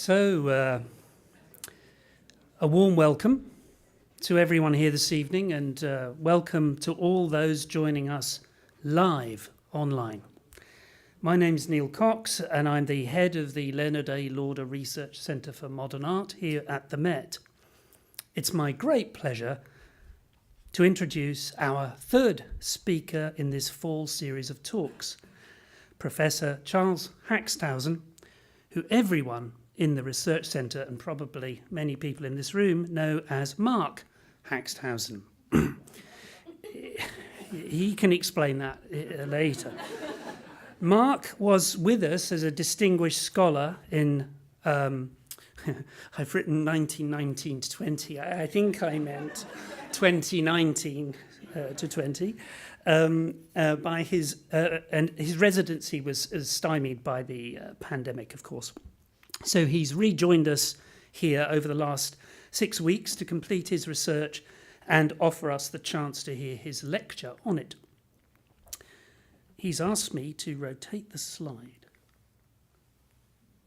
So, a warm welcome to everyone here this evening, and welcome to all those joining us live online. My name is Neil Cox, and I'm the head of the Leonard Lauder Research Centre for Modern Art here at the Met. It's my great pleasure to introduce our third speaker in this fall series of talks, Professor Charles Haxthausen, who everyone in the Research Centre and probably many people in this room know as Mark Haxthausen. He can explain that later. Mark was with us as a distinguished scholar in, I've written 1919 to 20, I think I meant 2019 to 20, by his, and his residency was stymied by the pandemic, of course. So he's rejoined us here over the last 6 weeks to complete his research and offer us the chance to hear his lecture on it. He's asked me to rotate the slide,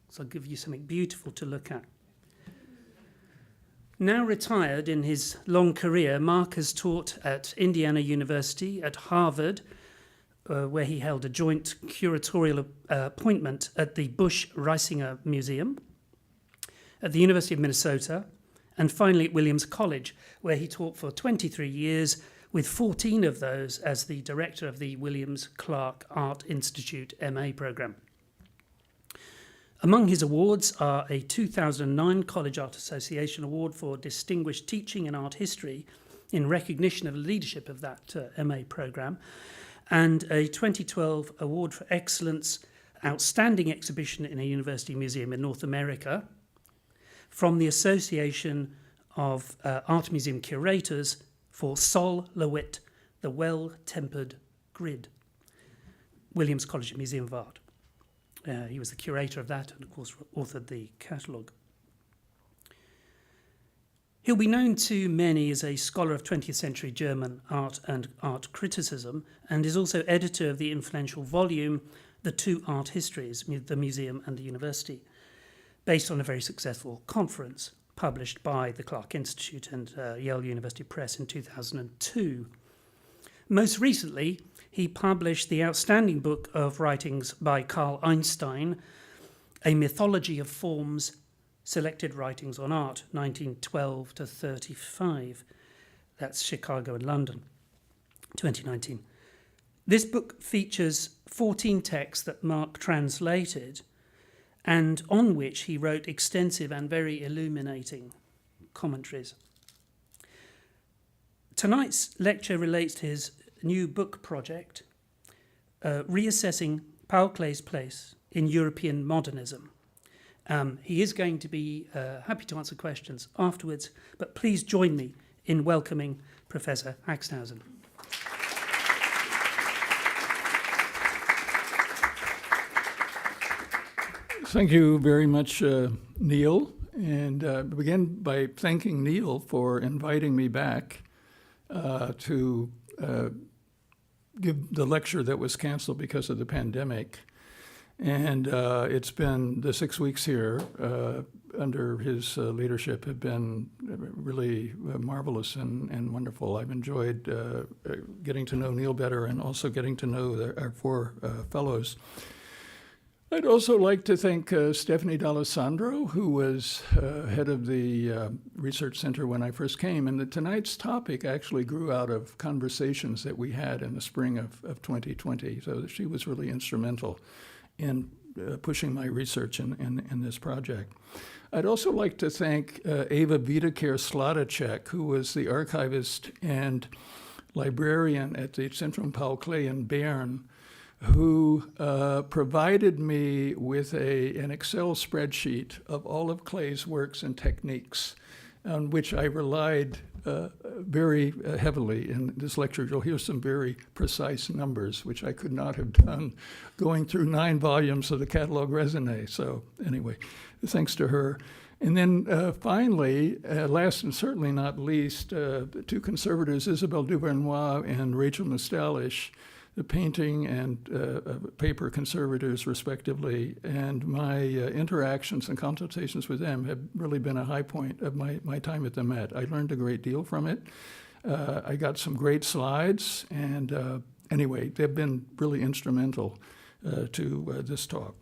so I'll give you something beautiful to look at. Now retired in his long career, Mark has taught at Indiana University, at Harvard, where he held a joint curatorial appointment at the Bush-Reisinger Museum, at the University of Minnesota, and finally at Williams College, where he taught for 23 years, with 14 of those as the director of the Williams Clark Art Institute MA program. Among his awards are a 2009 College Art Association Award for Distinguished Teaching in Art History in recognition of the leadership of that MA program, and a 2012 Award for Excellence Outstanding Exhibition in a University Museum in North America from the Association of Art Museum Curators for Sol LeWitt, The Well-Tempered Grid, Williams College Museum of Art. He was the curator of that and, of course, authored the catalogue. He'll be known to many as a scholar of 20th century German art and art criticism, and is also editor of the influential volume, The Two Art Histories, the Museum and the University, based on a very successful conference published by the Clark Institute and Yale University Press in 2002. Most recently, he published the outstanding book of writings by Carl Einstein, A Mythology of Forms, Selected Writings on Art, 1912 to 35. That's Chicago and London, 2019. This book features 14 texts that Mark translated and on which he wrote extensive and very illuminating commentaries. Tonight's lecture relates to his new book project, Reassessing Paul Klee's Place in European Modernism. He is going to be happy to answer questions afterwards, but please join me in welcoming Professor Haxthausen. Thank you very much, Neil, and begin by thanking Neil for inviting me back to give the lecture that was canceled because of the pandemic. And it's been the 6 weeks here under his leadership have been really marvelous and wonderful. I've enjoyed getting to know Neil better and also getting to know our four fellows. I'd also like to thank Stephanie D'Alessandro, who was head of the Research Center when I first came. And tonight's topic actually grew out of conversations that we had in the spring of 2020. So she was really instrumental in pushing my research in this project. I'd also like to thank Eva Wiedeker-Sladacek, who was the archivist and librarian at the Zentrum Paul Klee in Bern, who provided me with an Excel spreadsheet of all of Klee's works and techniques, on which I relied very heavily in this lecture. You'll hear some very precise numbers, which I could not have done going through 9 volumes of the Catalogue Raisonné. So anyway, thanks to her. And then finally, last and certainly not least, the two conservators, Isabelle Duvernois and Rachel Nostalish, the painting and paper conservators, respectively, and my interactions and consultations with them have really been a high point of my time at the Met. I learned a great deal from it. I got some great slides, and anyway, they've been really instrumental to this talk.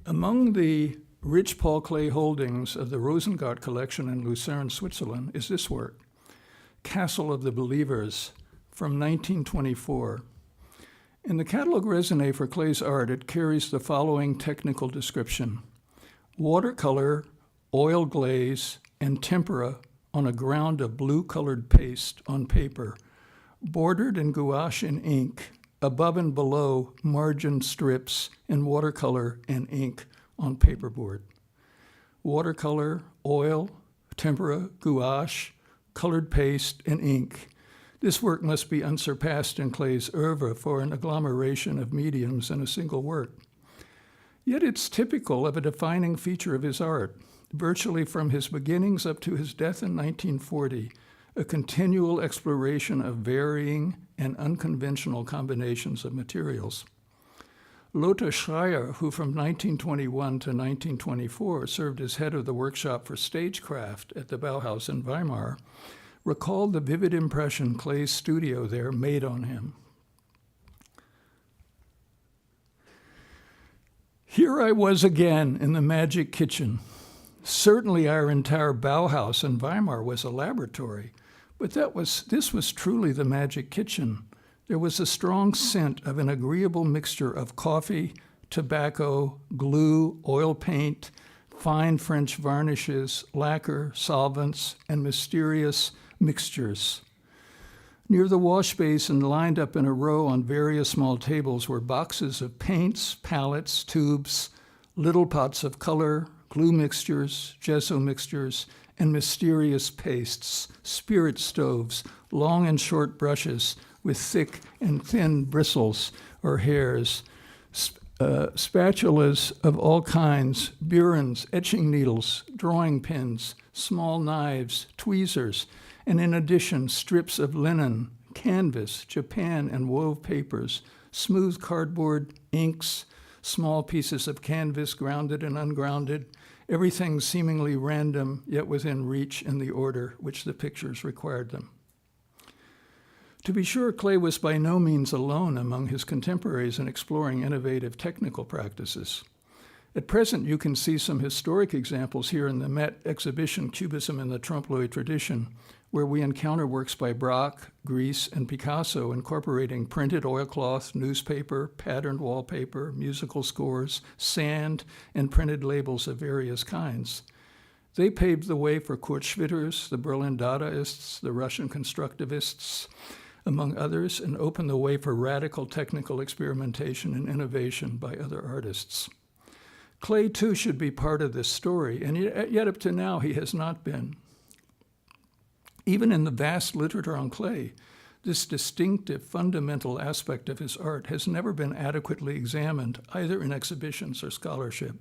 Among the rich Paul Klee holdings of the Rosengart collection in Lucerne, Switzerland, is this work, Castle of the Believers, from 1924. In the catalogue raisonné for Klee's art, it carries the following technical description: watercolor, oil glaze, and tempera on a ground of blue-colored paste on paper, bordered in gouache and ink, above and below margin strips in watercolor and ink on paperboard. Watercolor, oil, tempera, gouache, colored paste, and ink. This work must be unsurpassed in Klee's oeuvre for an agglomeration of mediums in a single work. Yet it's typical of a defining feature of his art, virtually from his beginnings up to his death in 1940, a continual exploration of varying and unconventional combinations of materials. Lothar Schreier, who from 1921 to 1924 served as head of the workshop for stagecraft at the Bauhaus in Weimar, recalled the vivid impression Klee's studio there made on him. Here I was again in the magic kitchen. Certainly our entire Bauhaus in Weimar was a laboratory, but this was truly the magic kitchen. There was a strong scent of an agreeable mixture of coffee, tobacco, glue, oil paint, fine French varnishes, lacquer, solvents, and mysterious mixtures. Near the wash basin, lined up in a row on various small tables, were boxes of paints, palettes, tubes, little pots of color, glue mixtures, gesso mixtures, and mysterious pastes, spirit stoves, long and short brushes with thick and thin bristles or hairs, spatulas of all kinds, burins, etching needles, drawing pins, small knives, tweezers, and in addition, strips of linen, canvas, Japan and wove papers, smooth cardboard, inks, small pieces of canvas, grounded and ungrounded, everything seemingly random, yet within reach in the order which the pictures required them. To be sure, Klee was by no means alone among his contemporaries in exploring innovative technical practices. At present, you can see some historic examples here in the Met exhibition, Cubism in the Trompe-l'œil Tradition, where we encounter works by Braque, Gris, and Picasso incorporating printed oilcloth, newspaper, patterned wallpaper, musical scores, sand, and printed labels of various kinds. They paved the way for Kurt Schwitters, the Berlin Dadaists, the Russian constructivists, among others, and opened the way for radical technical experimentation and innovation by other artists. Klee, too, should be part of this story, and yet up to now he has not been. Even in the vast literature on Klee, this distinctive, fundamental aspect of his art has never been adequately examined, either in exhibitions or scholarship.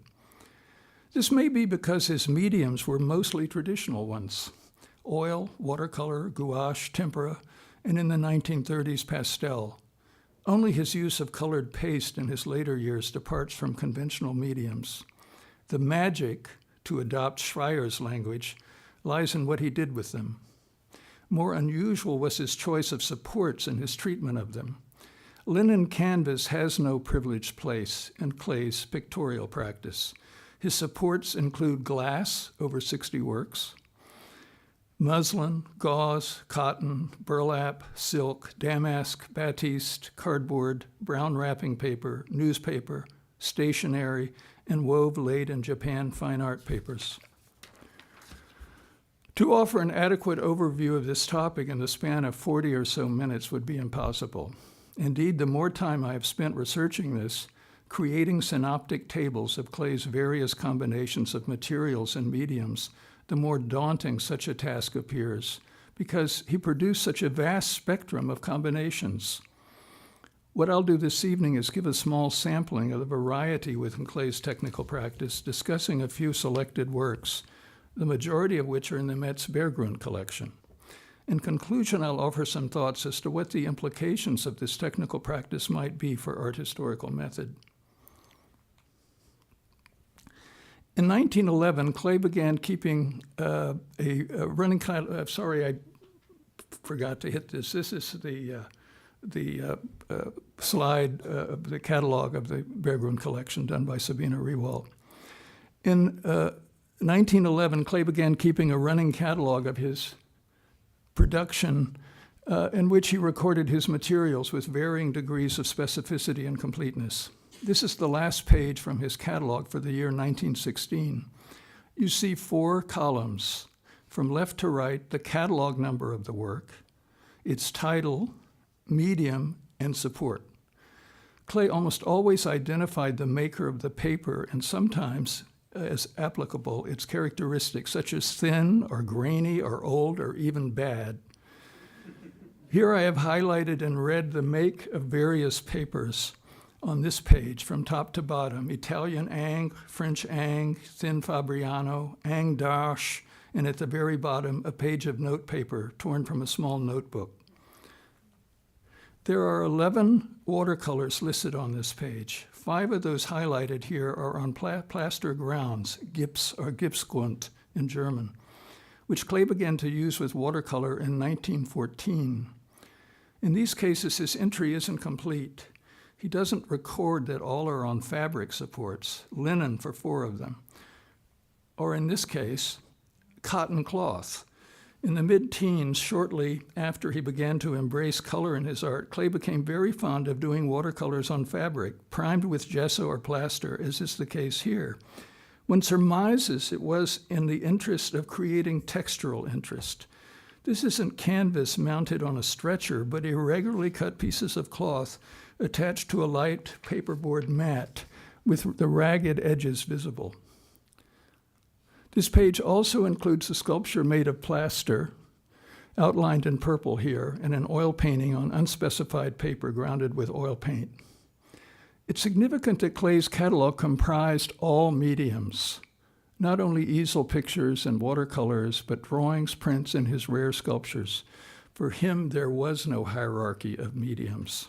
This may be because his mediums were mostly traditional ones: oil, watercolor, gouache, tempera, and in the 1930s, pastel. Only his use of colored paste in his later years departs from conventional mediums. The magic, to adopt Schreier's language, lies in what he did with them. More unusual was his choice of supports and his treatment of them. Linen canvas has no privileged place in Klee's pictorial practice. His supports include glass, over 60 works, muslin, gauze, cotton, burlap, silk, damask, batiste, cardboard, brown wrapping paper, newspaper, stationery, and wove laid in Japan fine art papers. To offer an adequate overview of this topic in the span of 40 or so minutes would be impossible. Indeed, the more time I have spent researching this, creating synoptic tables of Klee's various combinations of materials and mediums, the more daunting such a task appears, because he produced such a vast spectrum of combinations. What I'll do this evening is give a small sampling of the variety within Klee's technical practice, discussing a few selected works, the majority of which are in the Metz Berggrund collection. In conclusion, I'll offer some thoughts as to what the implications of this technical practice might be for art historical method. In 1911, Klee began keeping a running catalog. Sorry, I forgot to hit this. This is the slide of the catalog of the Berggrund collection done by Sabina Rewald. In 1911, Klee began keeping a running catalog of his production in which he recorded his materials with varying degrees of specificity and completeness. This is the last page from his catalog for the year 1916. You see 4 columns, from left to right, the catalog number of the work, its title, medium, and support. Klee almost always identified the maker of the paper and sometimes, as applicable, its characteristics, such as thin or grainy or old or even bad. Here I have highlighted in red the make of various papers on this page from top to bottom: Italian Ang, French Ang, thin Fabriano, Ang d'Arche, and at the very bottom, a page of note paper torn from a small notebook. There are 11 watercolors listed on this page. 5 of those highlighted here are on plaster grounds, Gips or Gipsgrund in German, which Klee began to use with watercolor in 1914. In these cases, his entry isn't complete. He doesn't record that all are on fabric supports, linen for 4 of them, or in this case, cotton cloth. In the mid-teens, shortly after he began to embrace color in his art, Klee became very fond of doing watercolors on fabric, primed with gesso or plaster, as is the case here. One surmises it was in the interest of creating textural interest. This isn't canvas mounted on a stretcher, but irregularly cut pieces of cloth attached to a light paperboard mat with the ragged edges visible. This page also includes a sculpture made of plaster, outlined in purple here, and an oil painting on unspecified paper grounded with oil paint. It's significant that Klee's catalog comprised all mediums, not only easel pictures and watercolors, but drawings, prints, and his rare sculptures. For him, there was no hierarchy of mediums.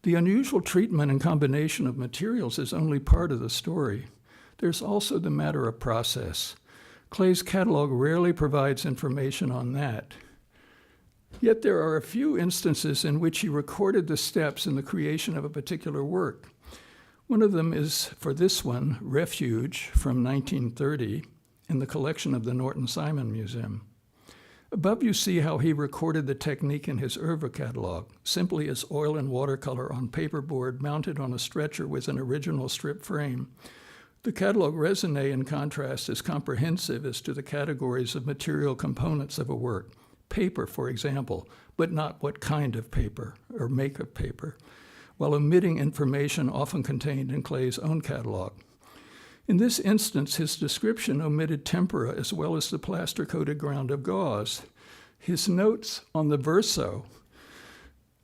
The unusual treatment and combination of materials is only part of the story. There's also the matter of process. Klee's catalog rarely provides information on that. Yet there are a few instances in which he recorded the steps in the creation of a particular work. One of them is, for this one, Refuge from 1930 in the collection of the Norton Simon Museum. Above you see how he recorded the technique in his oeuvre catalog, simply as oil and watercolor on paperboard mounted on a stretcher with an original strip frame. The catalog raisonné, in contrast, is comprehensive as to the categories of material components of a work. Paper, for example, but not what kind of paper or make of paper, while omitting information often contained in Klee's own catalog. In this instance, his description omitted tempera as well as the plaster-coated ground of gauze. His notes on the verso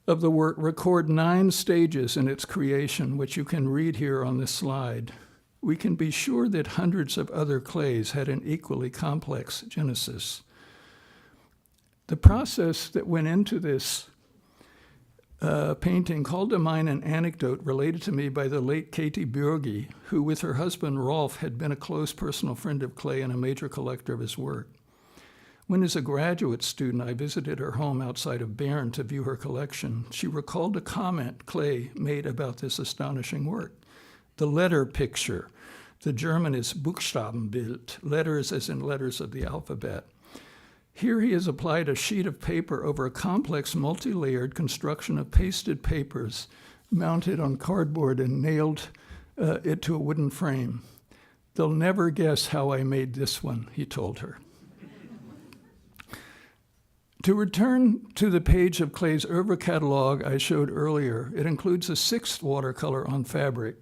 of the work record 9 stages in its creation, which you can read here on this slide. We can be sure that hundreds of other Klees had an equally complex genesis. The process that went into this painting called to mind an anecdote related to me by the late Katie Bürgi, who with her husband Rolf had been a close personal friend of Klee and a major collector of his work. When as a graduate student I visited her home outside of Bern to view her collection, she recalled a comment Klee made about this astonishing work. The letter picture. The German is Buchstabenbild, letters as in letters of the alphabet. Here he has applied a sheet of paper over a complex multi-layered construction of pasted papers mounted on cardboard and nailed it to a wooden frame. They'll never guess how I made this one, he told her. To return to the page of Klee's oeuvre catalog I showed earlier, it includes a 6th watercolor on fabric.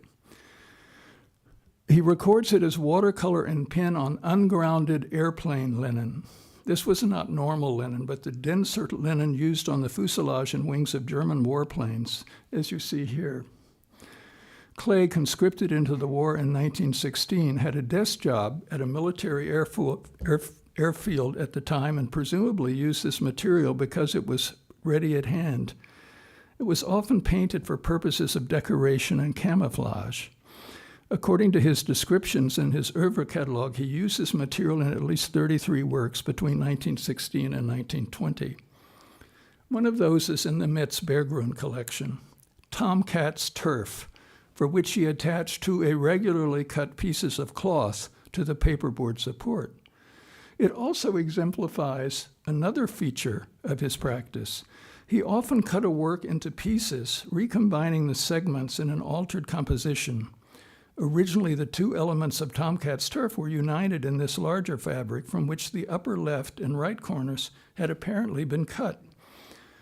He records it as watercolor and pen on ungrounded airplane linen. This was not normal linen, but the denser linen used on the fuselage and wings of German warplanes, as you see here. Klee, conscripted into the war in 1916, had a desk job at a military airfield at the time and presumably used this material because it was ready at hand. It was often painted for purposes of decoration and camouflage. According to his descriptions in his oeuvre catalogue, he used this material in at least 33 works between 1916 and 1920. One of those is in the Metz Berggruen collection, Tomcat's Turf, for which he attached 2 irregularly cut pieces of cloth to the paperboard support. It also exemplifies another feature of his practice. He often cut a work into pieces, recombining the segments in an altered composition. Originally, the 2 elements of Tomcat's Turf were united in this larger fabric from which the upper left and right corners had apparently been cut.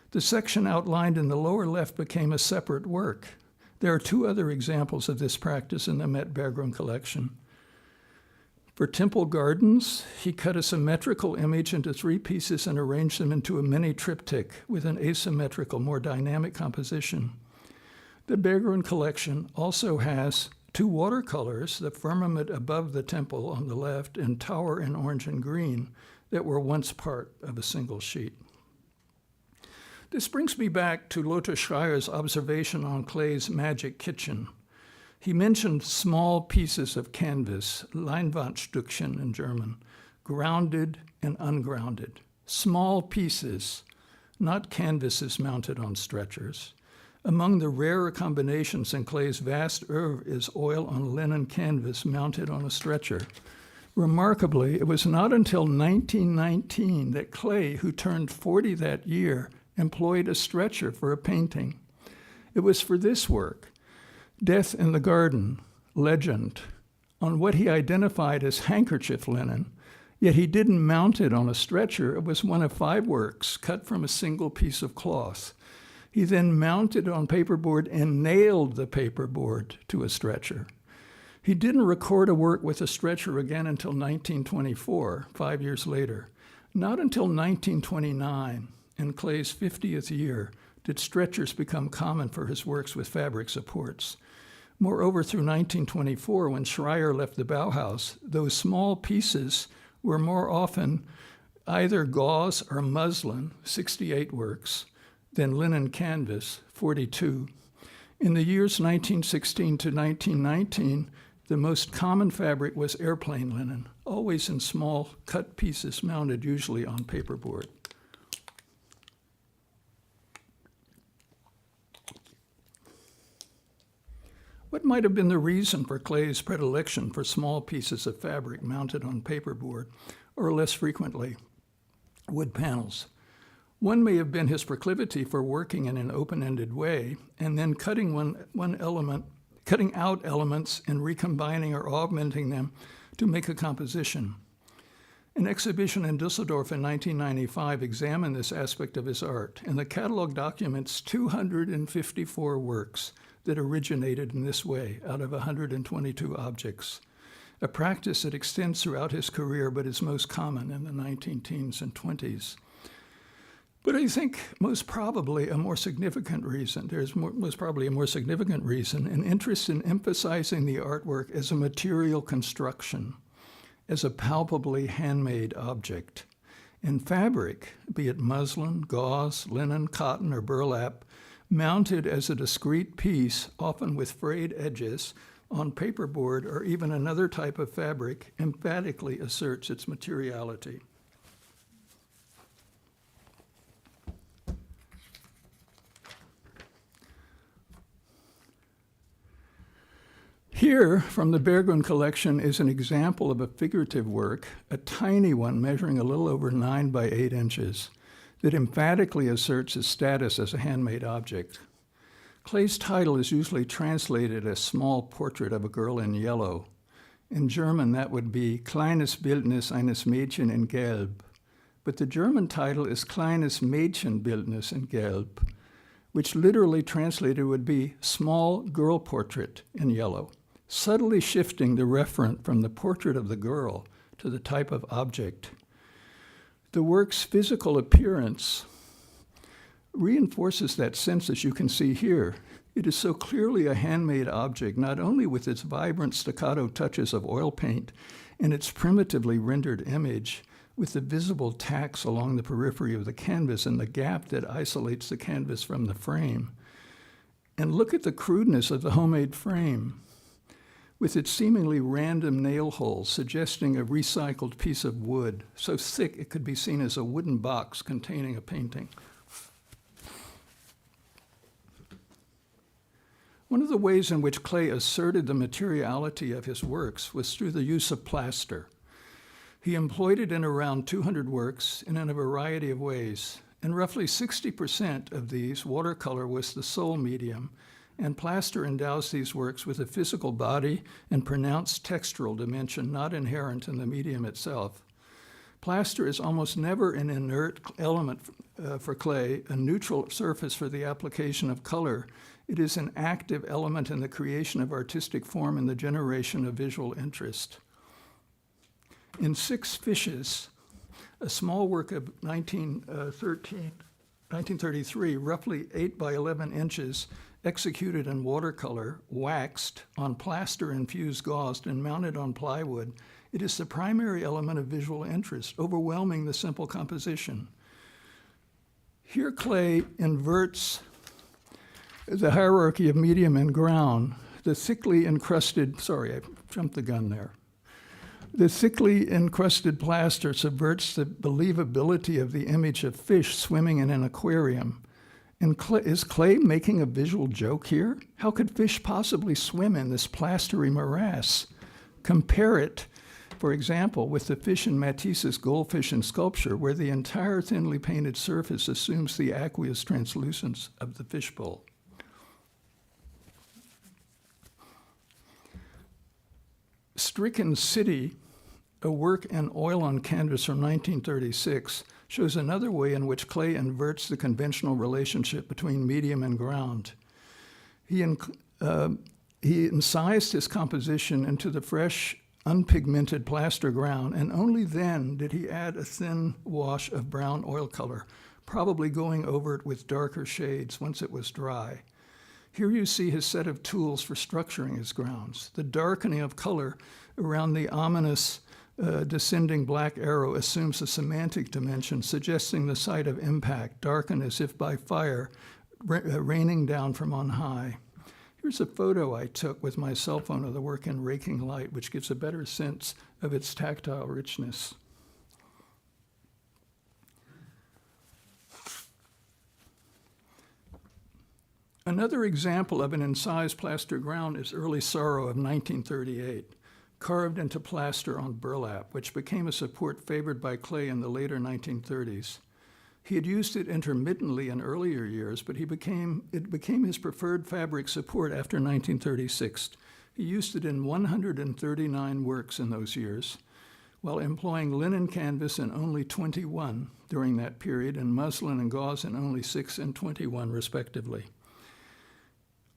The section outlined in the lower left became a separate work. There are 2 other examples of this practice in the Metz Berggruen collection. For Temple Gardens, he cut a symmetrical image into 3 pieces and arranged them into a mini triptych with an asymmetrical, more dynamic composition. The Berggruen collection also has 2 watercolors, the firmament above the temple on the left and tower in orange and green, that were once part of a single sheet. This brings me back to Lothar Schreier's observation on Klee's magic kitchen. He mentioned small pieces of canvas, Leinwandstückchen in German, grounded and ungrounded. Small pieces, not canvases mounted on stretchers. Among the rarer combinations in Klee's vast oeuvre is oil on linen canvas mounted on a stretcher. Remarkably, it was not until 1919 that Klee, who turned 40 that year, employed a stretcher for a painting. It was for this work, Death in the Garden, Legend, on what he identified as handkerchief linen, yet he didn't mount it on a stretcher. It was one of 5 works cut from a single piece of cloth. He then mounted on paperboard and nailed the paperboard to a stretcher. He didn't record a work with a stretcher again until 1924, 5 years later. Not until 1929, in Klee's 50th year, did stretchers become common for his works with fabric supports. Moreover, through 1924, when Schreier left the Bauhaus, those small pieces were more often either gauze or muslin, 68 works, than linen canvas, 42. In the years 1916 to 1919, the most common fabric was airplane linen, always in small cut pieces mounted usually on paperboard. What might have been the reason for Klee's predilection for small pieces of fabric mounted on paperboard, or less frequently, wood panels? One may have been his proclivity for working in an open-ended way and then cutting out elements and recombining or augmenting them to make a composition. An exhibition in Düsseldorf in 1995 examined this aspect of his art, and the catalog documents 254 works that originated in this way out of 122 objects, a practice that extends throughout his career but is most common in the 19-teens and 20s. But I think most probably a more significant reason, an interest in emphasizing the artwork as a material construction, as a palpably handmade object. In fabric, be it muslin, gauze, linen, cotton, or burlap, mounted as a discrete piece, often with frayed edges, on paperboard or even another type of fabric, emphatically asserts its materiality. Here, from the Berggruen collection, is an example of a figurative work, a tiny one measuring a little over 9 by 8 inches, that emphatically asserts its status as a handmade object. Klee's title is usually translated as Small Portrait of a Girl in Yellow. In German, that would be Kleines Bildnis eines Mädchen in Gelb. But the German title is Kleines Mädchenbildnis in Gelb, which literally translated would be Small Girl Portrait in Yellow, subtly shifting the referent from the portrait of the girl to the type of object. The work's physical appearance reinforces that sense, as you can see here. It is so clearly a handmade object, not only with its vibrant staccato touches of oil paint and its primitively rendered image, with the visible tacks along the periphery of the canvas and the gap that isolates the canvas from the frame. And look at the crudeness of the homemade frame, with its seemingly random nail holes suggesting a recycled piece of wood, so thick it could be seen as a wooden box containing a painting. One of the ways in which Klee asserted the materiality of his works was through the use of plaster. He employed it in around 200 works and in a variety of ways. In roughly 60% of these, watercolor was the sole medium, and plaster endows these works with a physical body and pronounced textural dimension not inherent in the medium itself. Plaster is almost never an inert element for Klee, a neutral surface for the application of color. It is an active element in the creation of artistic form and the generation of visual interest. In Six Fishes, a small work of 1933, roughly 8 by 11 inches, executed in watercolor, waxed on plaster-infused gauze and mounted on plywood, it is the primary element of visual interest, overwhelming the simple composition. Here Klee inverts the hierarchy of medium and ground. The thickly encrusted, sorry, I jumped the gun there. The thickly encrusted plaster subverts the believability of the image of fish swimming in an aquarium. And is Klee making a visual joke here? How could fish possibly swim in this plastery morass? Compare it, for example, with the fish in Matisse's Goldfish in Sculpture, where the entire thinly painted surface assumes the aqueous translucence of the fishbowl. Stricken City, a work in oil on canvas from 1936, shows another way in which Klee inverts the conventional relationship between medium and ground. He incised his composition into the fresh, unpigmented plaster ground, and only then did he add a thin wash of brown oil color, probably going over it with darker shades once it was dry. Here you see his set of tools for structuring his grounds. The darkening of color around the ominous descending black arrow assumes a semantic dimension, suggesting the site of impact, darkened as if by fire, raining down from on high. Here's a photo I took with my cell phone of the work in raking light, which gives a better sense of its tactile richness. Another example of an incised plaster ground is Early Sorrow of 1938, carved into plaster on burlap, which became a support favored by Klee in the later 1930s. He had used it intermittently in earlier years, but it became his preferred fabric support after 1936. He used it in 139 works in those years, while employing linen canvas in only 21 during that period, and muslin and gauze in only 6 and 21, respectively.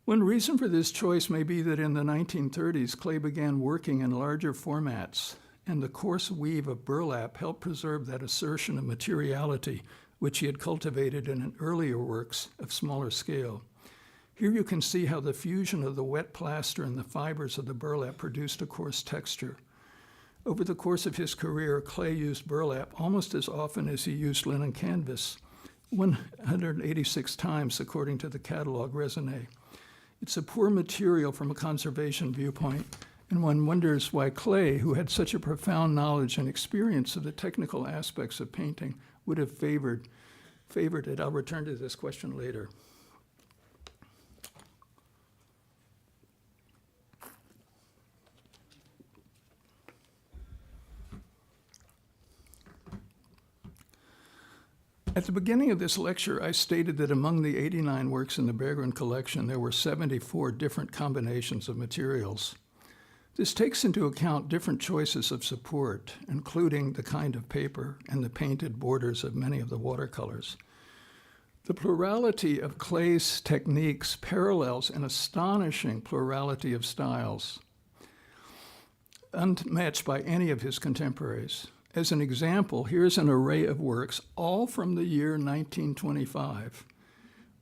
One reason for this choice may be that in the 1930s, Klee began working in larger formats, and the coarse weave of burlap helped preserve that assertion of materiality which he had cultivated in earlier works of smaller scale. Here you can see how the fusion of the wet plaster and the fibers of the burlap produced a coarse texture. Over the course of his career, Klee used burlap almost as often as he used linen canvas, 186 times according to the catalog raisonné. It's a poor material from a conservation viewpoint, and one wonders why Klee, who had such a profound knowledge and experience of the technical aspects of painting, would have favored it. I'll return to this question later. At the beginning of this lecture, I stated that among the 89 works in the Berggren collection, there were 74 different combinations of materials. This takes into account different choices of support, including the kind of paper and the painted borders of many of the watercolors. The plurality of Klee's techniques parallels an astonishing plurality of styles, unmatched by any of his contemporaries. As an example, here's an array of works, all from the year 1925.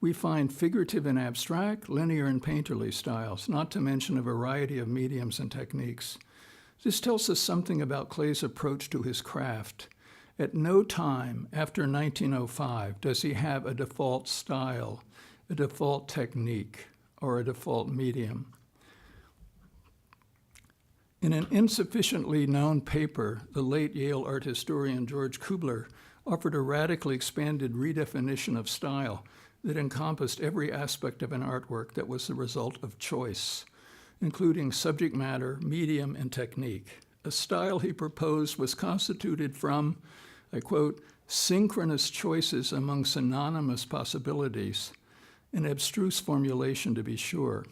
We find figurative and abstract, linear and painterly styles, not to mention a variety of mediums and techniques. This tells us something about Klee's approach to his craft. At no time after 1905 does he have a default style, a default technique, or a default medium. In an insufficiently known paper, the late Yale art historian George Kubler offered a radically expanded redefinition of style that encompassed every aspect of an artwork that was the result of choice, including subject matter, medium, and technique. A style he proposed was constituted from, I quote, synchronous choices among synonymous possibilities, an abstruse formulation to be sure.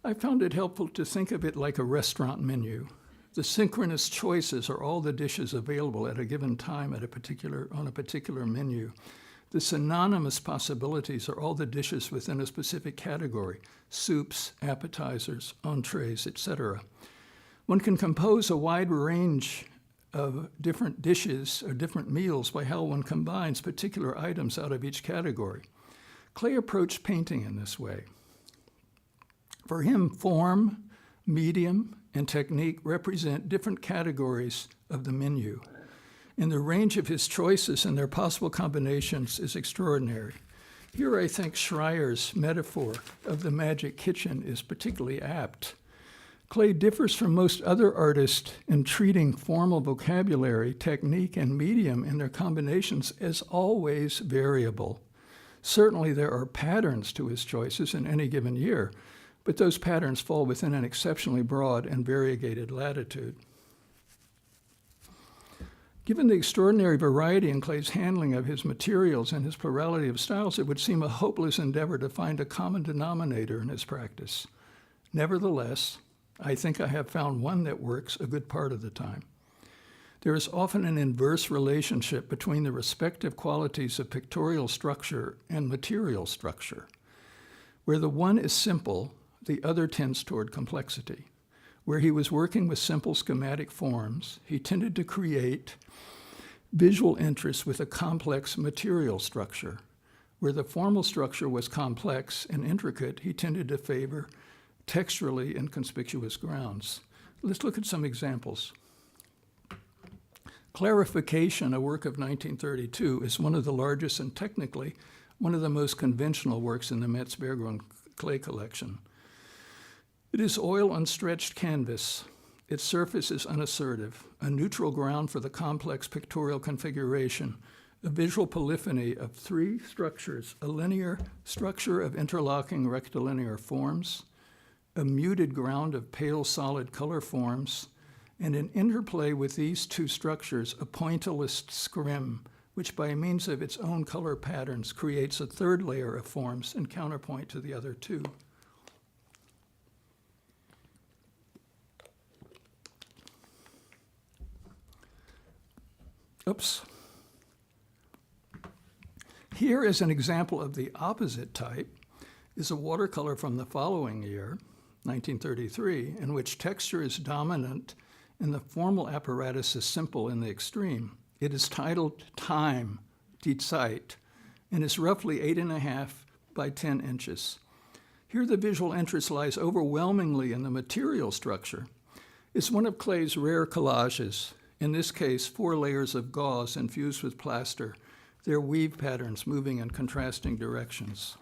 I found it helpful to think of it like a restaurant menu. The synchronous choices are all the dishes available at a given time on a particular menu. The synonymous possibilities are all the dishes within a specific category, soups, appetizers, entrees, etc. One can compose a wide range of different dishes or different meals by how one combines particular items out of each category. Klee approached painting in this way. For him, form, medium, and technique represent different categories of the menu, and the range of his choices and their possible combinations is extraordinary. Here I think Schreier's metaphor of the magic kitchen is particularly apt. Klee differs from most other artists in treating formal vocabulary, technique, and medium in their combinations as always variable. Certainly there are patterns to his choices in any given year, but those patterns fall within an exceptionally broad and variegated latitude. Given the extraordinary variety in Klee's handling of his materials and his plurality of styles, it would seem a hopeless endeavor to find a common denominator in his practice. Nevertheless, I think I have found one that works a good part of the time. There is often an inverse relationship between the respective qualities of pictorial structure and material structure. Where the one is simple, the other tends toward complexity. Where he was working with simple schematic forms, he tended to create visual interest with a complex material structure. Where the formal structure was complex and intricate, he tended to favor texturally inconspicuous grounds. Let's look at some examples. Clarification, a work of 1932, is one of the largest and technically one of the most conventional works in the Metz Berggruen Klee collection. It is oil on stretched canvas. Its surface is unassertive, a neutral ground for the complex pictorial configuration, a visual polyphony of three structures, a linear structure of interlocking rectilinear forms, a muted ground of pale solid color forms, and an interplay with these two structures, a pointillist scrim, which by means of its own color patterns creates a third layer of forms in counterpoint to the other two. Oops. Here is an example of the opposite type, is a watercolor from the following year, 1933, in which texture is dominant and the formal apparatus is simple in the extreme. It is titled Time, Die Zeit, and is roughly 8.5 by 10 inches. Here the visual interest lies overwhelmingly in the material structure. It's one of Klee's rare collages, in this case 4 layers of gauze infused with plaster, their weave patterns moving in contrasting directions.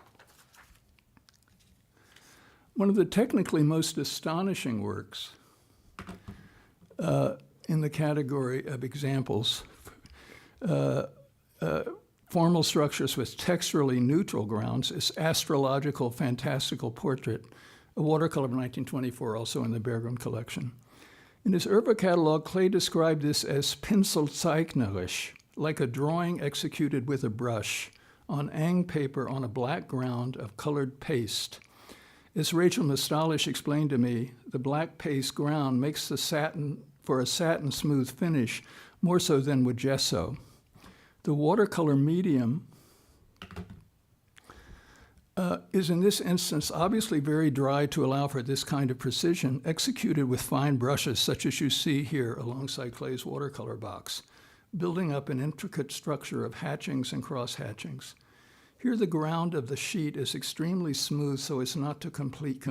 One of the technically most astonishing works in the category of examples, formal structures with texturally neutral grounds, is Astrological Fantastical Portrait, a watercolor of 1924, also in the Berggruen collection. In his Urba catalog, Klee described this as pinselzeichnerisch, like a drawing executed with a brush on Eng paper on a black ground of colored paste. As Rachel Mastalish explained to me, the black paste ground makes the satin for a satin smooth finish more so than with gesso. The watercolor medium is in this instance obviously very dry to allow for this kind of precision, executed with fine brushes such as you see here alongside Klee's watercolor box, building up an intricate structure of hatchings and cross-hatchings. Here the ground of the sheet is extremely smooth so as not to compete.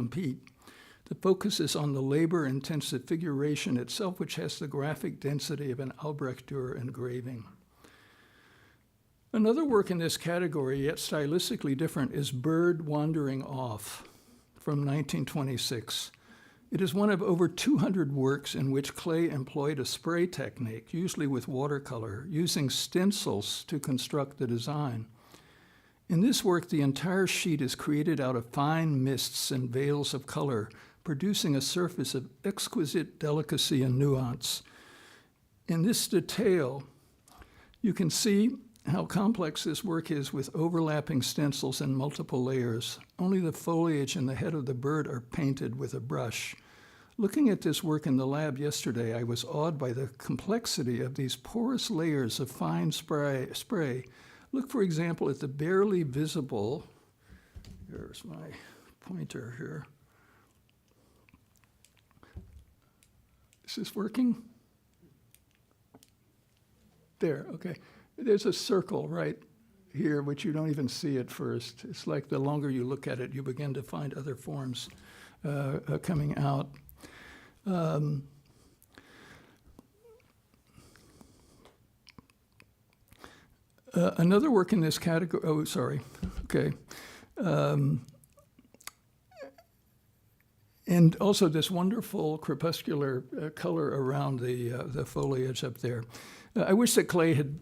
The focus is on the labor-intensive figuration itself, which has the graphic density of an Albrecht Dürer engraving. Another work in this category, yet stylistically different, is Bird Wandering Off from 1926. It is one of over 200 works in which Klee employed a spray technique, usually with watercolor, using stencils to construct the design. In this work, the entire sheet is created out of fine mists and veils of color, producing a surface of exquisite delicacy and nuance. In this detail, you can see how complex this work is with overlapping stencils and multiple layers. Only the foliage and the head of the bird are painted with a brush. Looking at this work in the lab yesterday, I was awed by the complexity of these porous layers of fine spray. Look, for example, at the barely visible, here's my pointer here. Is this working? There, okay. There's a circle right here, which you don't even see at first. It's like the longer you look at it, you begin to find other forms coming out. Another work in this category, oh, sorry, okay. And also this wonderful crepuscular color around the foliage up there. I wish that Klee had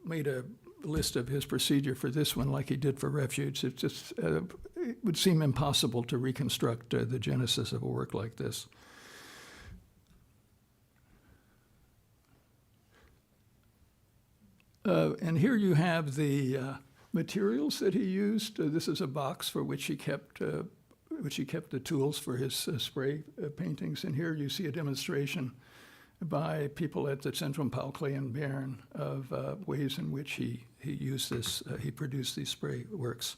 made a list of his procedure for this one like he did for Refuge. It just it would seem impossible to reconstruct the genesis of a work like this. And here you have the materials that he used. This is a box for which he kept the tools for his spray paintings. And here you see a demonstration by people at the Zentrum Paul Klee in Bern of ways in which he used this, he produced these spray works.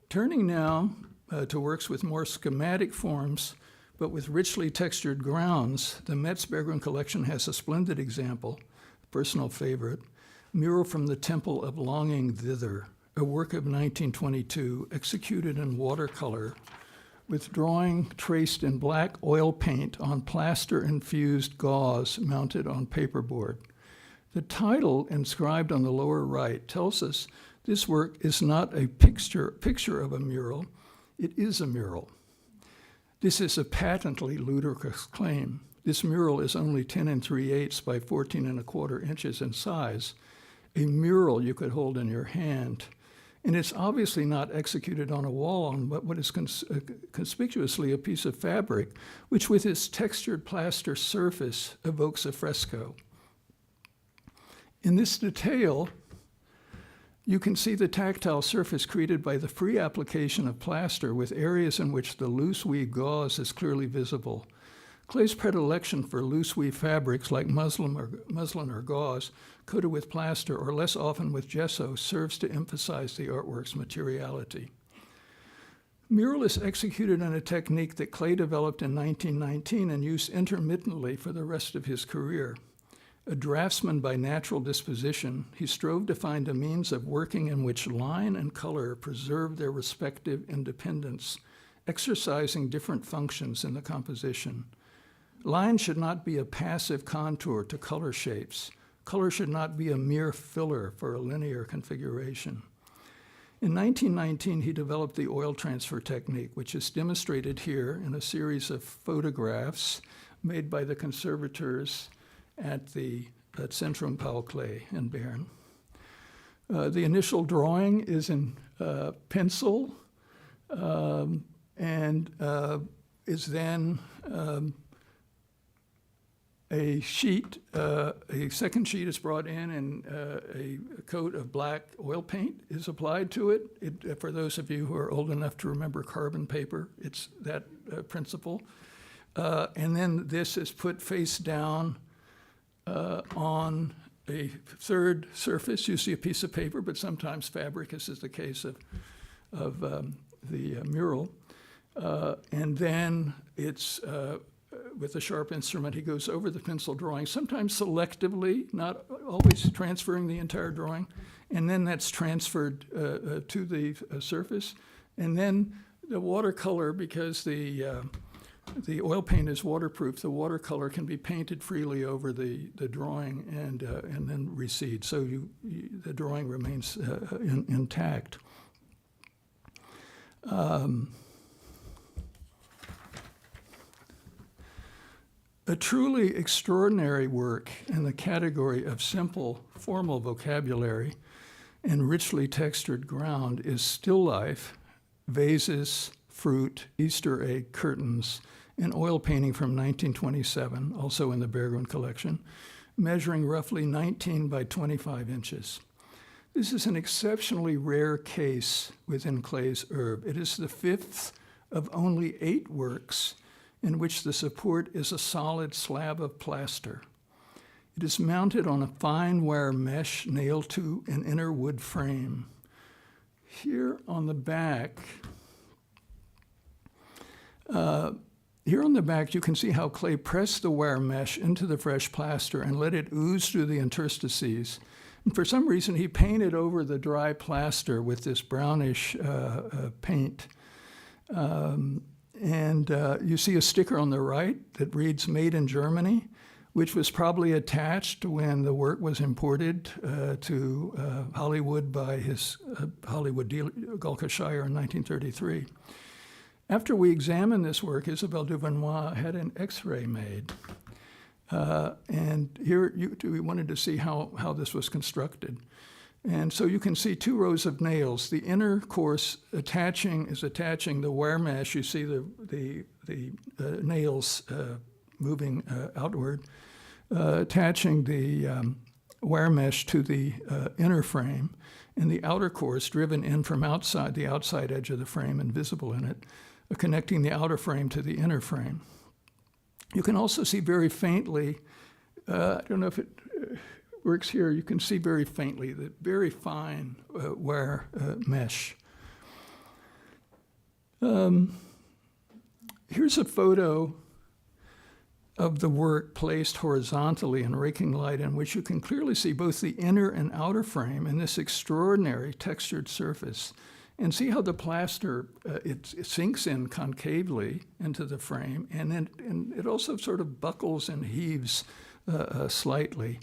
Turning now to works with more schematic forms, but with richly textured grounds, the Metzbergen collection has a splendid example, a personal favorite, Mural from the Temple of Longing Thither, a work of 1922, executed in watercolor, with drawing traced in black oil paint on plaster-infused gauze mounted on paperboard. The title, inscribed on the lower right, tells us this work is not a picture of a mural, it is a mural. This is a patently ludicrous claim. This mural is only 10 3/8 by 14 1/4 inches in size, a mural you could hold in your hand. And it's obviously not executed on a wall, but what is conspicuously a piece of fabric, which with its textured plaster surface evokes a fresco. In this detail, you can see the tactile surface created by the free application of plaster with areas in which the loose weave gauze is clearly visible. Klee's predilection for loose weave fabrics like muslin or gauze, coated with plaster or less often with gesso, serves to emphasize the artwork's materiality. Mural is executed in a technique that Klee developed in 1919 and used intermittently for the rest of his career. A draftsman by natural disposition, he strove to find a means of working in which line and color preserved their respective independence, exercising different functions in the composition. Line should not be a passive contour to color shapes. Color should not be a mere filler for a linear configuration. In 1919, he developed the oil transfer technique, which is demonstrated here in a series of photographs made by the conservators at Zentrum Paul Klee in Bern. The initial drawing is in pencil and is then a sheet, a second sheet is brought in and a coat of black oil paint is applied to it. For those of you who are old enough to remember carbon paper, it's that principle. And then this is put face down on a third surface. You see a piece of paper, but sometimes fabric, as is the case of the mural. And then it's, with a sharp instrument, he goes over the pencil drawing, sometimes selectively, not always transferring the entire drawing. And then that's transferred to the surface. And then the watercolor, because the oil paint is waterproof, the watercolor can be painted freely over the drawing and then recede. So the drawing remains intact. A truly extraordinary work in the category of simple, formal vocabulary and richly textured ground is still life, vases, fruit, Easter egg curtains, an oil painting from 1927, also in the Berggruen collection, measuring roughly 19 by 25 inches. This is an exceptionally rare case within Klee's oeuvre. It is the fifth of only 8 works in which the support is a solid slab of plaster. It is mounted on a fine wire mesh nailed to an inner wood frame. Here on the back, you can see how Klee pressed the wire mesh into the fresh plaster and let it ooze through the interstices. And for some reason, he painted over the dry plaster with this brownish paint. You see a sticker on the right that reads "Made in Germany," which was probably attached when the work was imported to Hollywood by his Hollywood dealer, Gulka-Shire, in 1933. After we examined this work, Isabelle Duvernois had an X-ray made. And here we wanted to see how this was constructed. And so you can see 2 rows of nails. The inner course is attaching the wire mesh. You see the nails moving outward, attaching the wire mesh to the inner frame, and the outer course driven in from outside, the outside edge of the frame and visible in it, connecting the outer frame to the inner frame. You can also see very faintly, I don't know if it works here, you can see very faintly the very fine wire mesh. Here's a photo of the work placed horizontally in raking light, in which you can clearly see both the inner and outer frame in this extraordinary textured surface. And see how the plaster, it sinks in concavely into the frame, and it also sort of buckles and heaves slightly.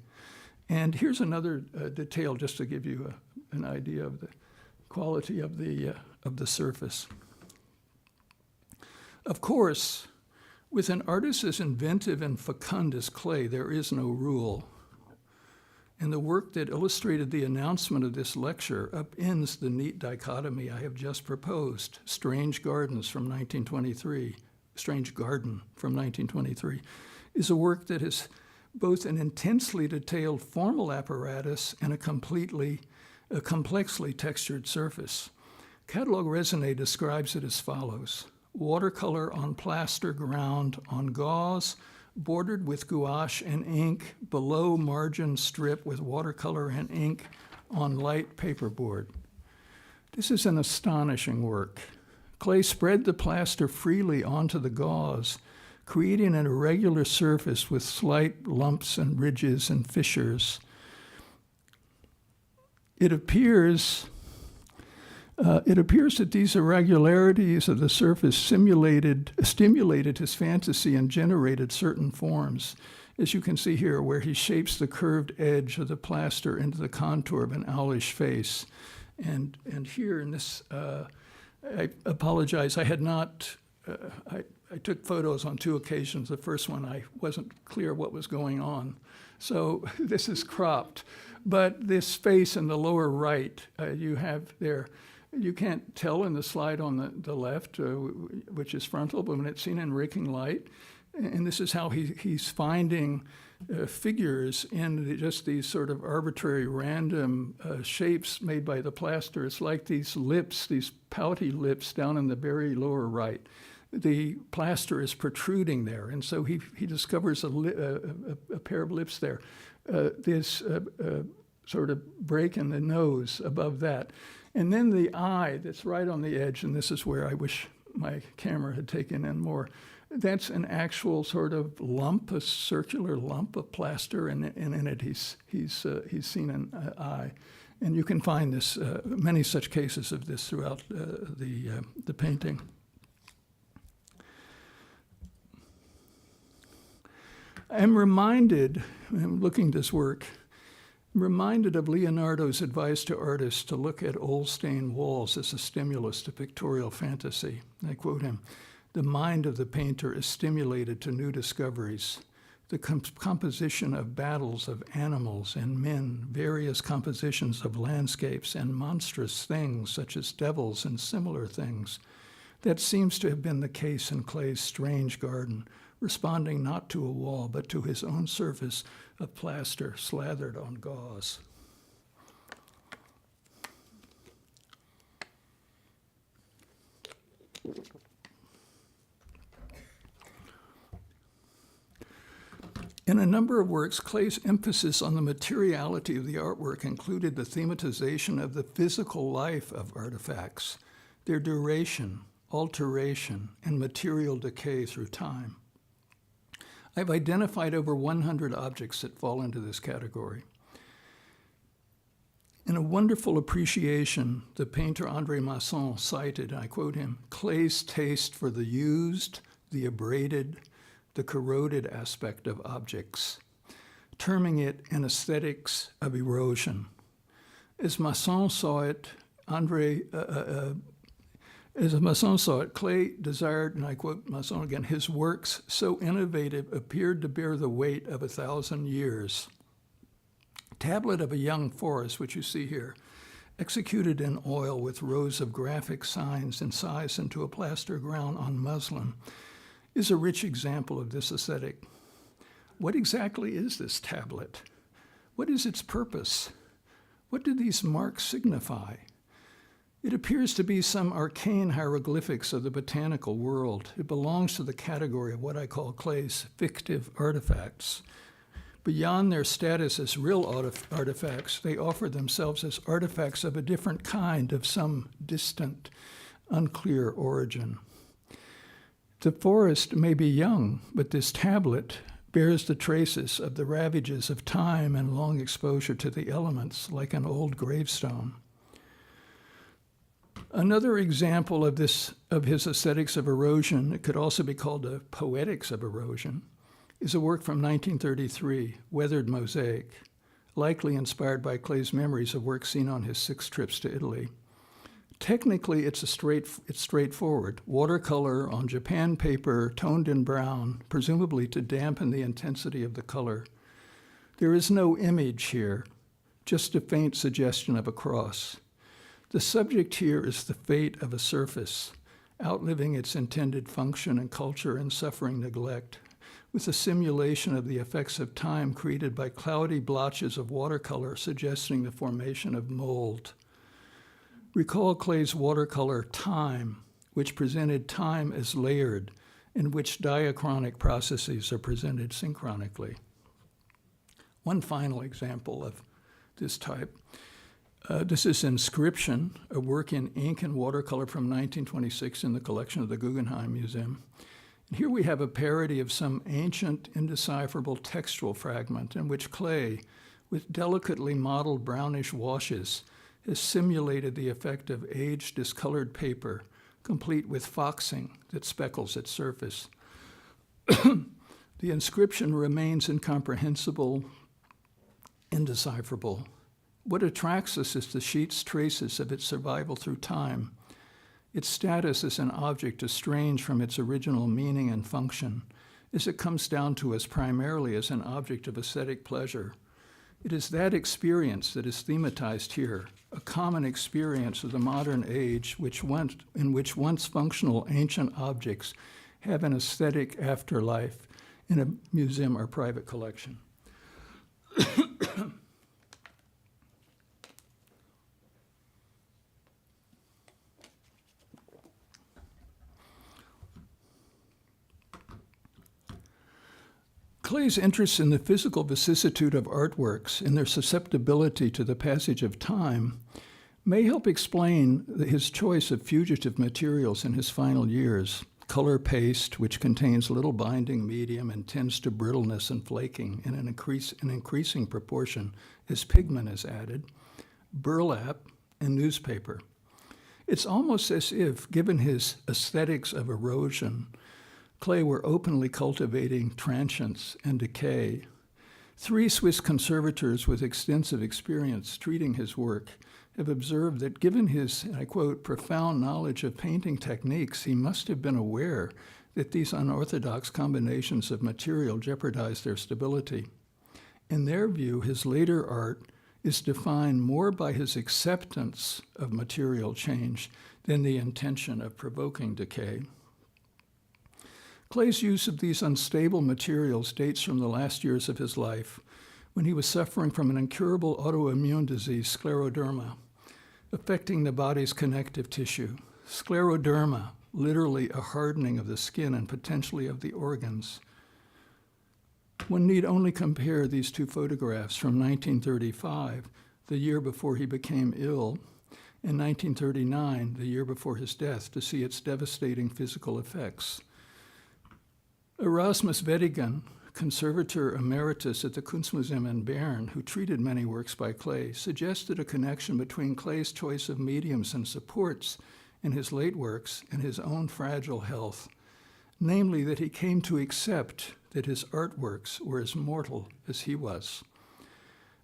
And here's another detail, just to give you an idea of the quality of the surface. Of course, with an artist as inventive and fecund as Klee, there is no rule. And the work that illustrated the announcement of this lecture upends the neat dichotomy I have just proposed. Strange Garden from 1923 is a work that is both an intensely detailed formal apparatus and a complexly textured surface. Catalogue Raisonné describes it as follows: watercolor on plaster ground on gauze, bordered with gouache and ink, below margin strip with watercolor and ink on light paperboard. This is an astonishing work. Klee spread the plaster freely onto the gauze, creating an irregular surface with slight lumps and ridges and fissures. It appears that these irregularities of the surface stimulated his fantasy and generated certain forms, as you can see here, where he shapes the curved edge of the plaster into the contour of an owlish face. And here in this, I apologize, I had not, I took photos on 2 occasions. The first one, I wasn't clear what was going on. So this is cropped. But this face in the lower right, you have there, you can't tell in the slide on the left, which is frontal, but when it's seen in raking light, and this is how he's finding figures in just these sort of arbitrary random shapes made by the plaster. It's like these lips, these pouty lips down in the very lower right. the plaster is protruding there, and so he discovers a pair of lips there. This sort of break in the nose above that. And then the eye that's right on the edge, and this is where I wish my camera had taken in more. That's an actual sort of lump, a circular lump of plaster, and in it he's seen an eye. And you can find this many such cases of this throughout the painting. I'm reminded, looking at this work, reminded of Leonardo's advice to artists to look at old stained walls as a stimulus to pictorial fantasy. I quote him, "The mind of the painter is stimulated to new discoveries. The composition of battles of animals and men, various compositions of landscapes and monstrous things such as devils and similar things. That seems to have been the case in Klee's strange garden, responding not to a wall, but to his own surface of plaster slathered on gauze." In a number of works, Klee's emphasis on the materiality of the artwork included the thematization of the physical life of artifacts, their duration, alteration, and material decay through time. I've identified over 100 objects that fall into this category. In a wonderful appreciation, the painter André Masson cited, and I quote him, "Klee's taste for the used, the abraded, the corroded aspect of objects, terming it an aesthetics of erosion. As Masson saw it, Klee desired, and I quote Masson again, "his works, so innovative, appeared to bear the weight of 1,000 years. Tablet of a young forest, which you see here, executed in oil with rows of graphic signs incised into a plaster ground on muslin, is a rich example of this aesthetic. What exactly is this tablet? What is its purpose? What do these marks signify? It appears to be some arcane hieroglyphics of the botanical world. It belongs to the category of what I call Klee's fictive artifacts. Beyond their status as real artifacts, they offer themselves as artifacts of a different kind, of some distant, unclear origin. The forest may be young, but this tablet bears the traces of the ravages of time and long exposure to the elements, like an old gravestone." Another example of his aesthetics of erosion, it could also be called a poetics of erosion, is a work from 1933, Weathered Mosaic, likely inspired by Klee's memories of work seen on his 6 trips to Italy. Technically, it's straightforward. Watercolor on Japan paper, toned in brown, presumably to dampen the intensity of the color. There is no image here, just a faint suggestion of a cross. The subject here is the fate of a surface, outliving its intended function and culture and suffering neglect, with a simulation of the effects of time created by cloudy blotches of watercolor suggesting the formation of mold. Recall Klee's watercolor Time, which presented time as layered, in which diachronic processes are presented synchronically. One final example of this type. This is Inscription, a work in ink and watercolor from 1926 in the collection of the Guggenheim Museum. And here we have a parody of some ancient, indecipherable textual fragment in which Klee, with delicately modeled brownish washes, has simulated the effect of aged, discolored paper, complete with foxing that speckles its surface. The inscription remains incomprehensible, indecipherable. What attracts us is the sheet's traces of its survival through time. Its status as an object estranged from its original meaning and function, as it comes down to us primarily as an object of aesthetic pleasure. It is that experience that is thematized here, a common experience of the modern age in which once functional ancient objects have an aesthetic afterlife in a museum or private collection. Klee's interest in the physical vicissitude of artworks and their susceptibility to the passage of time may help explain his choice of fugitive materials in his final years. Color paste, which contains little binding medium and tends to brittleness and flaking in an increasing proportion as pigment is added, burlap, and newspaper. It's almost as if, given his aesthetics of erosion, Klee were openly cultivating transience and decay. 3 Swiss conservators with extensive experience treating his work have observed that given his, and I quote, profound knowledge of painting techniques, he must have been aware that these unorthodox combinations of material jeopardized their stability. In their view, his later art is defined more by his acceptance of material change than the intention of provoking decay. Klee's use of these unstable materials dates from the last years of his life, when he was suffering from an incurable autoimmune disease, scleroderma, affecting the body's connective tissue. Scleroderma, literally a hardening of the skin and potentially of the organs. One need only compare these 2 photographs from 1935, the year before he became ill, and 1939, the year before his death, to see its devastating physical effects. Erasmus Weddigen, conservator emeritus at the Kunstmuseum in Bern, who treated many works by Klee, suggested a connection between Klee's choice of mediums and supports in his late works and his own fragile health, namely that he came to accept that his artworks were as mortal as he was.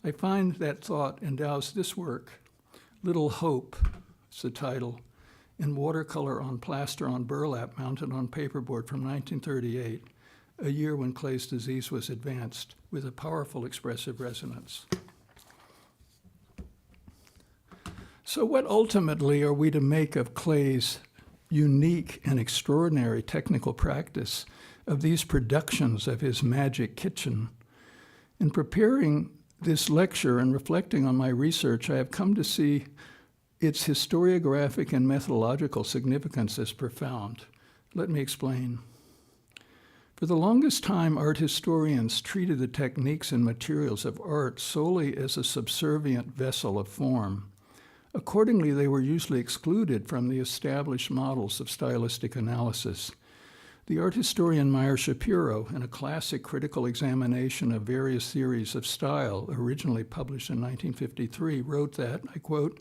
I find that thought endows this work, Little Hope, it's the title, in watercolor on plaster on burlap mounted on paperboard from 1938, a year when Klee's disease was advanced, with a powerful expressive resonance. So what ultimately are we to make of Klee's unique and extraordinary technical practice of these productions of his magic kitchen? In preparing this lecture and reflecting on my research, I have come to see its historiographic and methodological significance as profound. Let me explain. For the longest time, art historians treated the techniques and materials of art solely as a subservient vessel of form. Accordingly, they were usually excluded from the established models of stylistic analysis. The art historian Meyer Shapiro, in a classic critical examination of various theories of style, originally published in 1953, wrote that, I quote,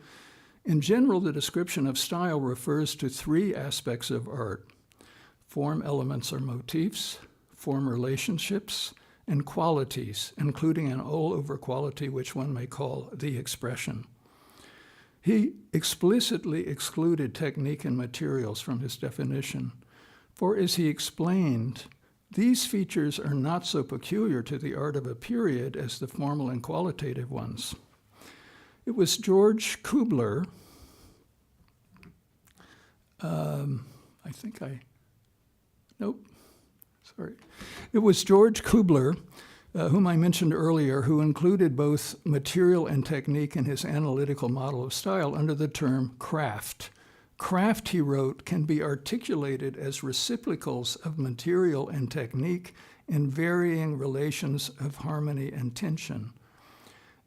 "In general, the description of style refers to 3 aspects of art: form elements or motifs, form relationships, and qualities, including an all-over quality which one may call the expression." He explicitly excluded technique and materials from his definition, for as he explained, these features are not so peculiar to the art of a period as the formal and qualitative ones. It was George Kubler, It was George Kubler, whom I mentioned earlier, who included both material and technique in his analytical model of style under the term craft. Craft, he wrote, can be articulated as reciprocals of material and technique in varying relations of harmony and tension.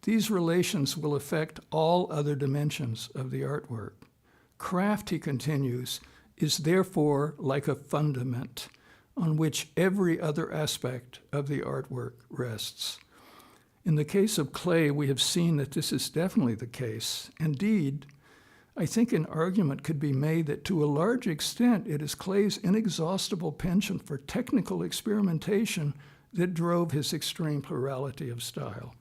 These relations will affect all other dimensions of the artwork. Craft, he continues, is therefore like a fundament on which every other aspect of the artwork rests. In the case of Klee, we have seen that this is definitely the case. Indeed, I think an argument could be made that to a large extent it is Klee's inexhaustible penchant for technical experimentation that drove his extreme plurality of style.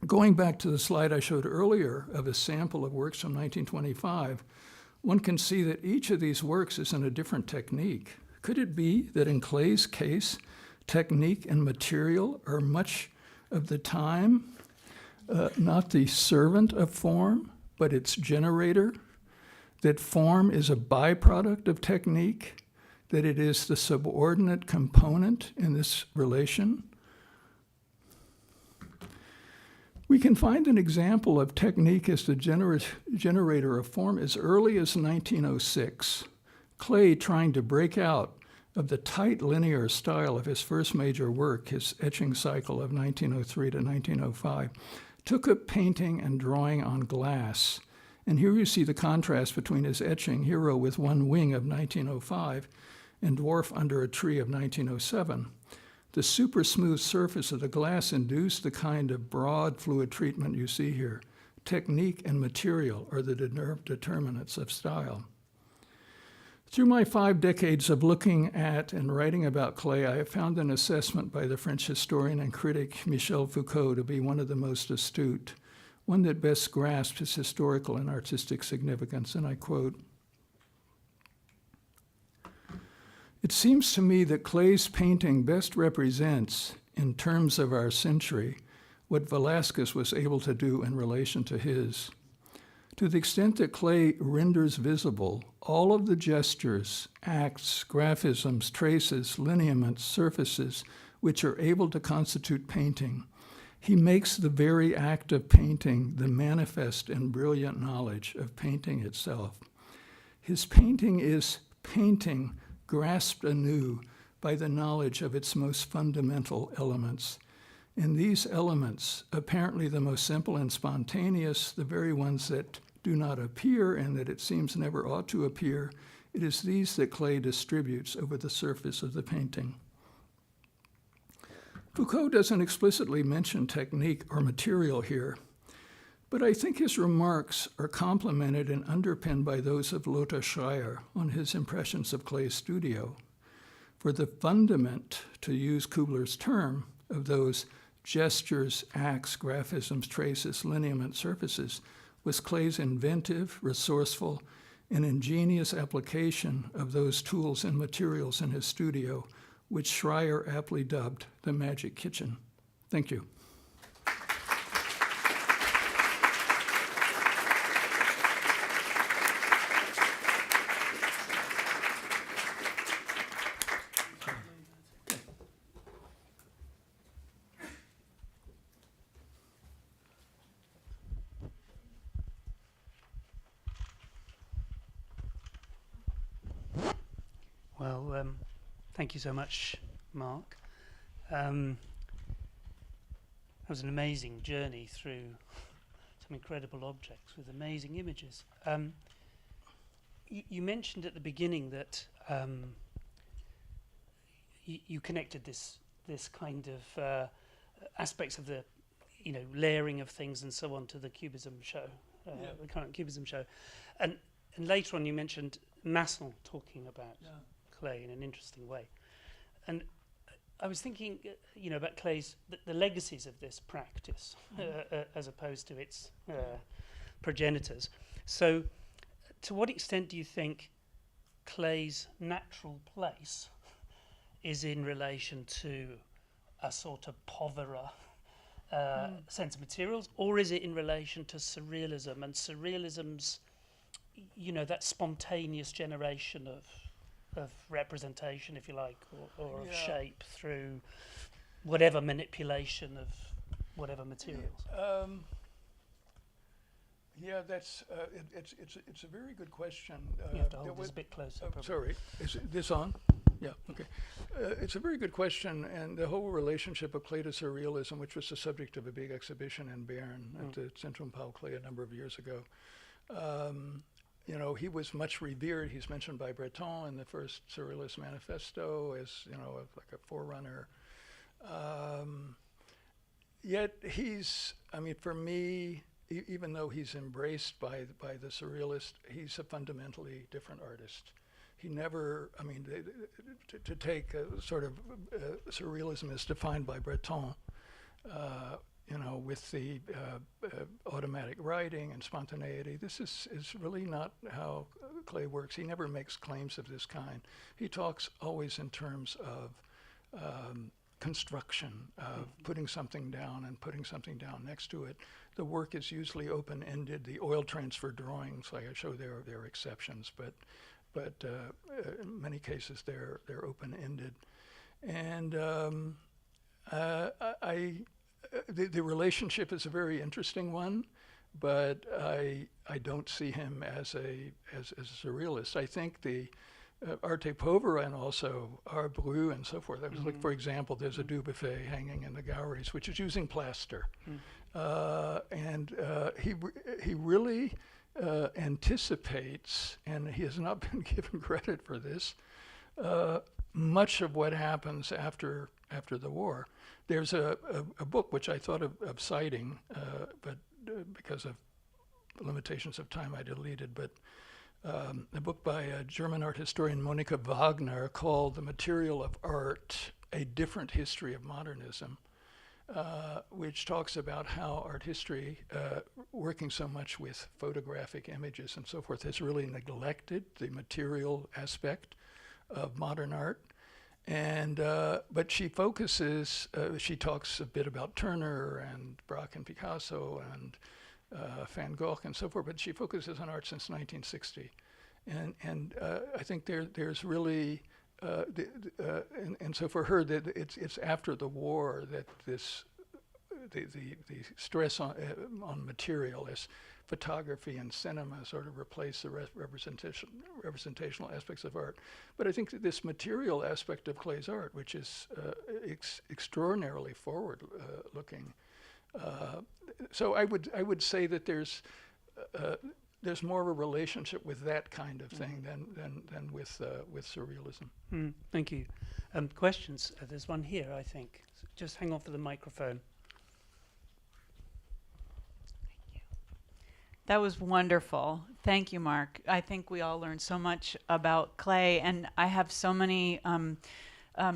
Going back to the slide I showed earlier of a sample of works from 1925, one can see that each of these works is in a different technique. Could it be that in Klee's case, technique and material are much of the time not the servant of form, but its generator? That form is a byproduct of technique? That it is the subordinate component in this relation? We can find an example of technique as the generator of form as early as 1906. Klee, trying to break out of the tight linear style of his first major work, his etching cycle of 1903 to 1905, took up painting and drawing on glass. And here you see the contrast between his etching Hero with One Wing of 1905 and Dwarf Under a Tree of 1907. The super smooth surface of the glass induced the kind of broad fluid treatment you see here. Technique and material are the determinants of style. Through my 5 decades of looking at and writing about Klee, I have found an assessment by the French historian and critic Michel Foucault to be one of the most astute, one that best grasps his historical and artistic significance, and I quote, "It seems to me that Klee's painting best represents, in terms of our century, what Velázquez was able to do in relation to his. To the extent that Klee renders visible all of the gestures, acts, graphisms, traces, lineaments, surfaces, which are able to constitute painting, he makes the very act of painting the manifest and brilliant knowledge of painting itself. His painting is painting grasped anew by the knowledge of its most fundamental elements. And these elements, apparently the most simple and spontaneous, the very ones that do not appear and that it seems never ought to appear, it is these that Klee distributes over the surface of the painting." Foucault doesn't explicitly mention technique or material here, but I think his remarks are complemented and underpinned by those of Lothar Schreier on his impressions of Klee's studio. For the fundament, to use Kubler's term, of those gestures, acts, graphisms, traces, lineament, surfaces, was Klee's inventive, resourceful, and ingenious application of those tools and materials in his studio, which Schreier aptly dubbed the magic kitchen. Thank you. Well, thank you so much, Mark. That was an amazing journey through some incredible objects with amazing images. You mentioned at the beginning that you connected this kind of aspects of the layering of things and so on to the Cubism show, the current Cubism show, and later on you mentioned Masson talking about Klee in an interesting way, and I was thinking, about Klee's the legacies of this practice as opposed to its progenitors. So, to what extent do you think Klee's natural place is in relation to a sort of povera sense of materials, or is it in relation to surrealism and surrealism's, that spontaneous generation of representation, if you like, or of shape through whatever manipulation of whatever materials? That's it's a very good question. You have to hold this a bit closer. Sorry, is this on? Yeah, okay. It's a very good question, and the whole relationship of Klee to surrealism, which was the subject of a big exhibition in Bern at the Centrum Paul Klee a number of years ago. He was much revered. He's mentioned by Breton in the first Surrealist Manifesto as, like a forerunner. Yet he's, for me, even though he's embraced by the Surrealist, he's a fundamentally different artist. He never, to take a sort of Surrealism as defined by Breton, with the automatic writing and spontaneity. This is really not how Klee works. He never makes claims of this kind. He talks always in terms of construction, of putting something down and putting something down next to it. The work is usually open-ended. The oil transfer drawings, like I show there are exceptions, but in many cases they're open-ended. And the relationship is a very interesting one, but I don't see him as a surrealist. I think the Arte Povera and also Art Brut and so forth. I was like, for example, there's a Dubuffet hanging in the galleries, which is using plaster. He really anticipates, and he has not been given credit for this, much of what happens after the war. There's a book which I thought of citing, but because of limitations of time I deleted, but a book by a German art historian, Monika Wagner, called The Material of Art, A Different History of Modernism, which talks about how art history, working so much with photographic images and so forth, has really neglected the material aspect of modern art. And but she focuses, she talks a bit about Turner and Braque and Picasso and Van Gogh and so forth, but she focuses on art since 1960. And I think there's really, and so for her, that it's after the war that this, the stress on material as photography and cinema sort of replace the representational aspects of art. But I think that this material aspect of Klee's art, which is extraordinarily forward-looking, so I would say that there's more of a relationship with that kind of thing than with surrealism. Thank you. Questions? There's one here, I think. So just hang on for the microphone. That was wonderful. Thank you, Mark. I think we all learned so much about Klee, and I have so many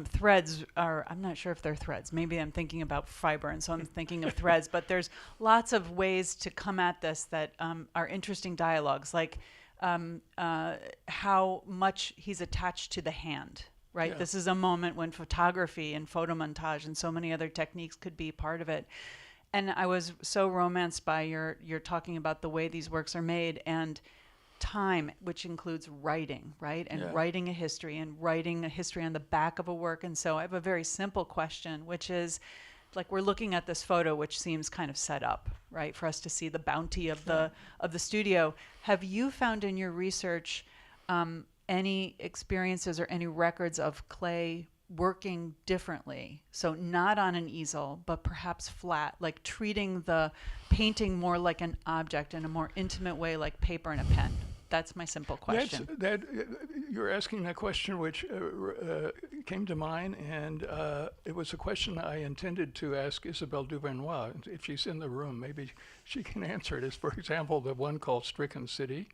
threads, or I'm not sure if they're threads. Maybe I'm thinking about fiber, and so I'm thinking of threads. But there's lots of ways to come at this that are interesting dialogues, like how much he's attached to the hand, right? Yeah. This is a moment when photography and photomontage and so many other techniques could be part of it. And I was so romanced by your talking about the way these works are made and time, which includes writing, right? And writing a history on the back of a work. And so I have a very simple question, which is, like, we're looking at this photo, which seems kind of set up, right, for us to see the bounty of the studio. Have you found in your research any experiences or any records of Klee working differently, so not on an easel, but perhaps flat, like treating the painting more like an object in a more intimate way, like paper and a pen? That's my simple question. You're asking that question, which came to mind, and it was a question I intended to ask Isabelle Duvernois. If she's in the room, maybe she can answer it. Is, for example, the one called Stricken City,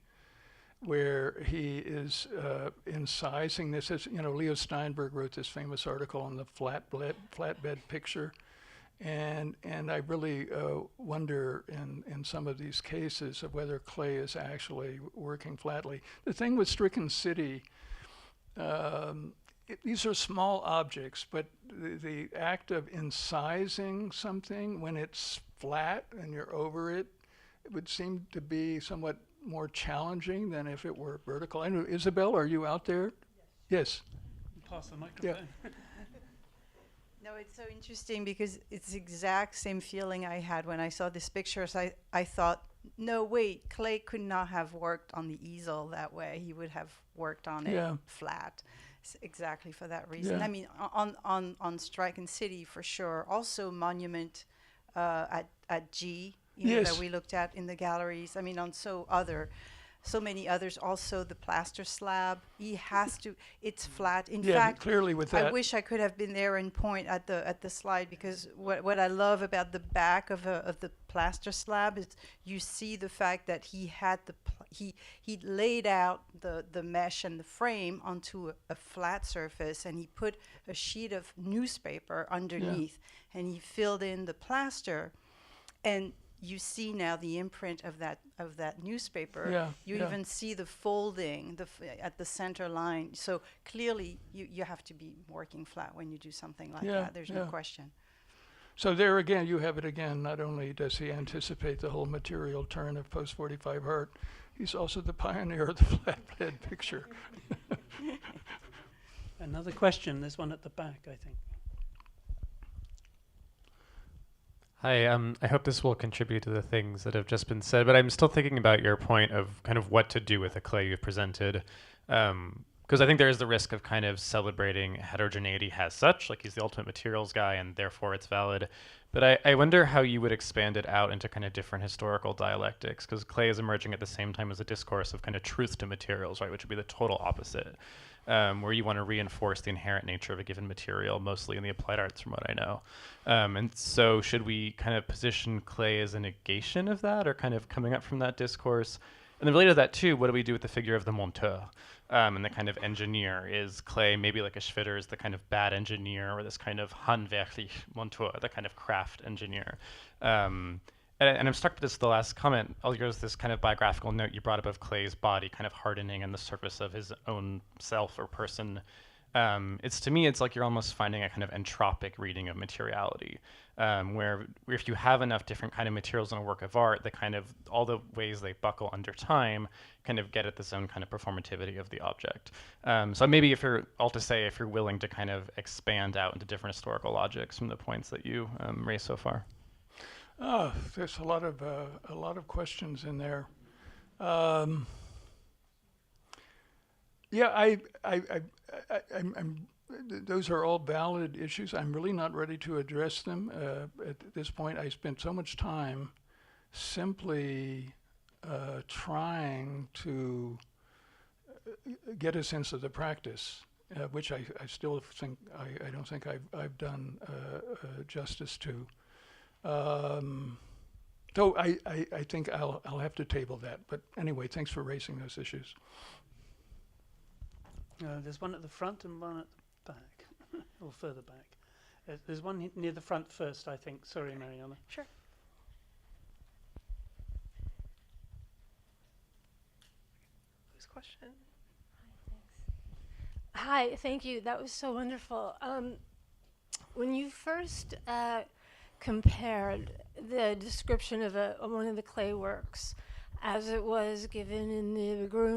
where he is incising this. As you know, Leo Steinberg wrote this famous article on the flatbed picture, and I really wonder in some of these cases of whether Klee is actually working flatly. The thing with Stricken City, these are small objects, but the act of incising something when it's flat and you're over it, it would seem to be somewhat more challenging than if it were vertical. I know, Isabel, are you out there? Yes. Pass the microphone. Yeah. No, it's so interesting because it's the exact same feeling I had when I saw these pictures. I thought, no, wait, Klee could not have worked on the easel that way. He would have worked on it flat, exactly for that reason. Yeah. I mean, on Stricken City, for sure. Also Monument at G, that we looked at in the galleries. I mean, on so many others. Also the plaster slab, he has to, it's flat. In fact, clearly with that. I wish I could have been there and point at the slide, because what I love about the back of the plaster slab is you see the fact that he had he laid out the mesh and the frame onto a flat surface, and he put a sheet of newspaper underneath, and he filled in the plaster, and you see now the imprint of that newspaper. You even see the folding at the center line. So clearly, you have to be working flat when you do something like that. There's no question. So there again, you have it again. Not only does he anticipate the whole material turn of post-45 art, he's also the pioneer of the flatbed picture. Another question. There's one at the back, I think. Hi, I hope this will contribute to the things that have just been said, but I'm still thinking about your point of kind of what to do with the Klee you've presented, kind Because I think there is the risk of kind of celebrating heterogeneity as such, like he's the ultimate materials guy and therefore it's valid. But I wonder how you would expand it out into kind of different historical dialectics, because clay is emerging at the same time as a discourse of kind of truth to materials, right, which would be the total opposite, where you want to reinforce the inherent nature of a given material, mostly in the applied arts from what I know. And so should we kind of position clay as a negation of that, or kind of coming up from that discourse? And then related to that too, what do we do with the figure of the monteur? And the kind of engineer? Is clay maybe like a Schwitter is the kind of bad engineer, or this kind of handwerklich Monteur, the kind of craft engineer? And I'm struck with this, the last comment, there's this kind of biographical note you brought up of Clay's body kind of hardening in the surface of his own self or person. To me, it's like you're almost finding a kind of entropic reading of materiality, where if you have enough different kind of materials in a work of art, the kind of all the ways they buckle under time kind of get at this own kind of performativity of the object. So maybe if you're willing to kind of expand out into different historical logics from the points that you raised so far. There's a lot of questions in there. Yeah, I'm those are all valid issues. I'm really not ready to address them at this point. I spent so much time simply trying to get a sense of the practice, which I still think I don't think I've done justice to. So I think I'll have to table that. But anyway, thanks for raising those issues. There's one at the front and one at the back, or further back. There's one near the front first, I think. Sorry, Mariana. Sure. Whose question? Hi, thank you. That was so wonderful. When you first compared the description of one of the clay works as it was given in the